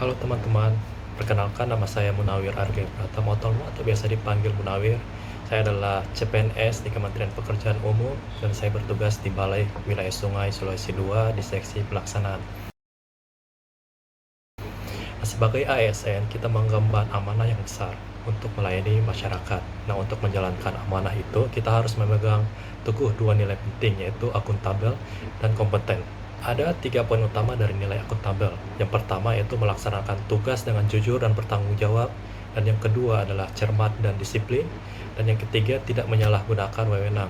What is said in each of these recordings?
Halo teman-teman, perkenalkan nama saya Munawir Arge Pratama Tomo atau biasa dipanggil Munawir. Saya adalah CPNS di Kementerian Pekerjaan Umum dan saya bertugas di Balai Wilayah Sungai Sulawesi II di seksi pelaksanaan. Sebagai ASN, kita menggemban amanah yang besar untuk melayani masyarakat. Nah, untuk menjalankan amanah itu, kita harus memegang teguh dua nilai penting, yaitu akuntabel dan kompeten. Ada 3 poin utama dari nilai akuntabel. Yang pertama yaitu melaksanakan tugas dengan jujur dan bertanggung jawab. Dan yang kedua adalah cermat dan disiplin. Dan yang ketiga tidak menyalahgunakan wewenang.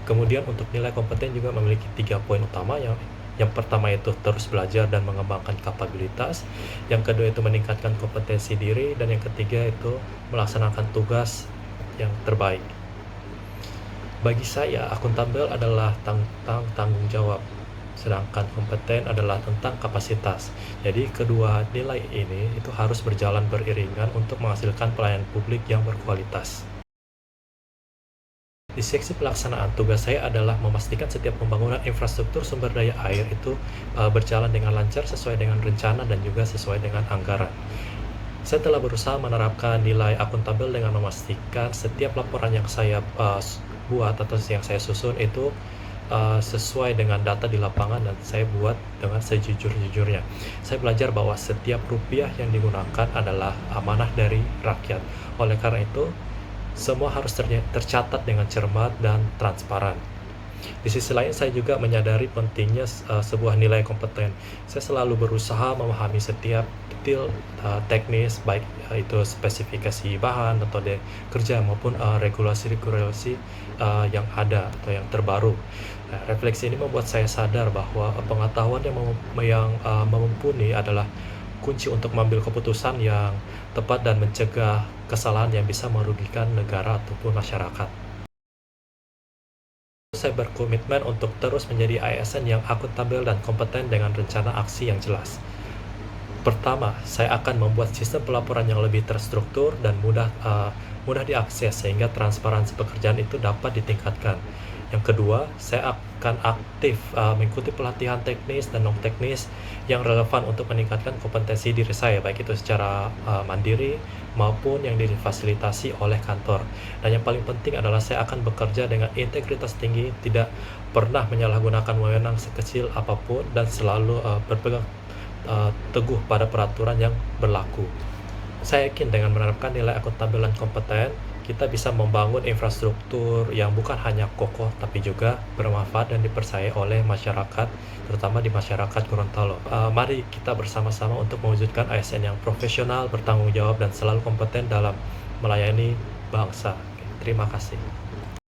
Kemudian untuk nilai kompeten juga memiliki 3 poin utama. Yang pertama itu terus belajar dan mengembangkan kapabilitas. Yang kedua itu meningkatkan kompetensi diri. Dan yang ketiga itu melaksanakan tugas yang terbaik. Bagi saya, akuntabel adalah tentang tanggung jawab, sedangkan kompeten adalah tentang kapasitas. Jadi kedua nilai ini itu harus berjalan beriringan untuk menghasilkan pelayanan publik yang berkualitas. Di seksi pelaksanaan, tugas saya adalah memastikan setiap pembangunan infrastruktur sumber daya air itu berjalan dengan lancar sesuai dengan rencana dan juga sesuai dengan anggaran. Saya telah berusaha menerapkan nilai akuntabel dengan memastikan setiap laporan yang saya buat atau yang saya susun itu sesuai dengan data di lapangan dan saya buat dengan sejujur-jujurnya. Saya belajar bahwa setiap rupiah yang digunakan adalah amanah dari rakyat. Oleh karena itu, semua harus tercatat dengan cermat dan transparan. Di sisi lain, saya juga menyadari pentingnya sebuah nilai kompeten. Saya selalu berusaha memahami setiap detail teknis, baik itu spesifikasi bahan, metode kerja, maupun regulasi-regulasi yang ada atau yang terbaru. Nah, refleksi ini membuat saya sadar bahwa pengetahuan yang mumpuni adalah kunci untuk mengambil keputusan yang tepat dan mencegah kesalahan yang bisa merugikan negara ataupun masyarakat. Saya berkomitmen untuk terus menjadi ASN yang akuntabel dan kompeten dengan rencana aksi yang jelas. Pertama, saya akan membuat sistem pelaporan yang lebih terstruktur dan mudah diakses sehingga transparansi pekerjaan itu dapat ditingkatkan. Yang kedua, saya akan aktif mengikuti pelatihan teknis dan non-teknis yang relevan untuk meningkatkan kompetensi diri saya, baik itu secara mandiri maupun yang difasilitasi oleh kantor. Dan yang paling penting adalah saya akan bekerja dengan integritas tinggi, tidak pernah menyalahgunakan wewenang sekecil apapun, dan selalu berpegang teguh pada peraturan yang berlaku. Saya yakin dengan menerapkan nilai akuntabel dan kompeten, kita bisa membangun infrastruktur yang bukan hanya kokoh tapi juga bermanfaat dan dipercayai oleh masyarakat, terutama di masyarakat Gorontalo. Mari kita bersama-sama untuk mewujudkan ASN yang profesional, bertanggung jawab, dan selalu kompeten dalam melayani bangsa. Terima kasih.